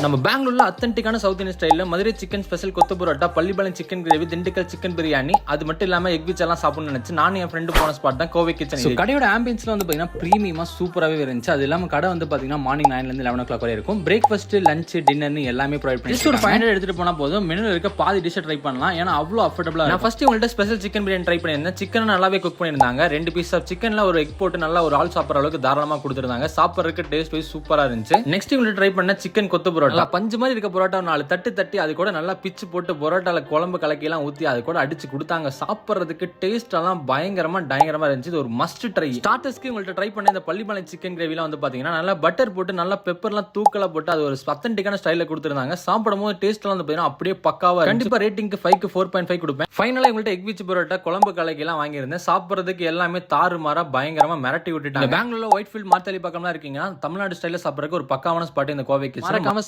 நம்ம பெங்களூர்ல அத்தன்டிக்கான south Indian ஸ்டைல்ல மதுரை சிக்கன் ஸ்பெஷல் கொத்து parotta, Pallipalayam chicken gravy, Dindigul chicken biryani, அது மட்டும் இல்லாம எக் விச் எல்லாம் சாப்பிடணும்னு நினைச்சு நானும் என் ஃப்ரெண்டு போன ஸ்பாட் தான் கோவை கிச்சன். கடையோட ஆம்பியன்ஸ்ல வந்து பாத்தீங்கன்னா பிரீமியமா சூப்பராகவே இருந்துச்சு. அது இல்லாம கடை வந்து பாத்தீங்கன்னா மார்னிங் 9 ல இருந்து 11 o'clock வரை இருக்கும். பிரேக்ஃபாஸ்ட், லஞ்ச், டின்னர்னு எல்லாமே ப்ரொவைட் பண்ணி ஒரு 500 எடுத்துட்டு போனா போதும். மெனுல இருக்க பாதி டிஷ் ட்ரை பண்ணலாம். ஏன்னா அவ்வளோ அஃபோர்டபுளா. நான் ஃபர்ஸ்ட் உங்கள்ட்ட ஸ்பெஷல் சிக்கன் பிரியாணி ட்ரை பண்ணியிருந்தேன். சிக்கன் நல்லாவே குக் பண்ணியிருந்தாங்க. 2 பீஸ் ஆஃப் சிக்கன்ல ஒரு எக் போட்டு நல்லா ஒரு ஆள் சாப்பிட்ற அளவுக்கு தாராளமா கொடுத்துருந்தாங்க. சாப்பிட்றதுக்கு டேஸ்ட் வைஸ் சூப்பரா இருந்துச்சு. நெக்ஸ்ட் உங்கள்ட்ட ட்ரை பண்ண சிக்கன் கொத்து பரோட்டா. பஞ்சு மாதிரி இருக்க பரோட்டா 4 தட்டு தட்டி அது கூட நல்லா பிச்சு போட்டு பரோட்டால குழம்பு கலக்கி எல்லாம் ஊத்தி அது கூட அடிச்சு கொடுத்தாங்க. சாப்பிட்றதுக்கு டேஸ்ட் எல்லாம் பயங்கரமா இருந்துச்சு. இது ஒரு மஸ்ட் ட்ரை. ஸ்டார்டர்ஸ்க்கு உங்கள்ட்ட ட்ரை பண்ண இந்த பள்ளிப்பாளையம் சிக்கன் கிரேவிலாம் வந்து பாத்தீங்கன்னா நல்லா பட்டர் போட்டு நல்லா பெப்பர்லாம் தூக்கலா போட்டு அது ஒரு அத்தன்டிக்கான ஸ்டைல்ல கொடுத்துருந்தாங்க. சாப்பிடும் போது டேஸ்ட் எல்லாம் வந்து அப்படியே பக்காவா. கண்டிப்பா ரேட்டிங்க்கு 5க்கு 4.5 கொடுப்பேன். ஃபைனலா உங்கள்ட்ட எக் விச் பரோட்டா, குழம்பு கலக்கி எல்லாம் வாங்கியிருந்தேன். சாப்பிட்றதுக்கு எல்லாமே தாறுமாறா பயங்கரமா மிரட்டி விட்டுட்டாங்க. பெங்களூர்ல ஒயிட் ஃபீல்ட் மார்த்தாலி பக்கம்லாம் இருக்கீங்கன்னா தமிழ்நாடு ஸ்டைல சாப்பிட்றதுக்கு ஒரு பக்காவான ஸ்பாட் இந்த கோவைக்கு. மறக்காம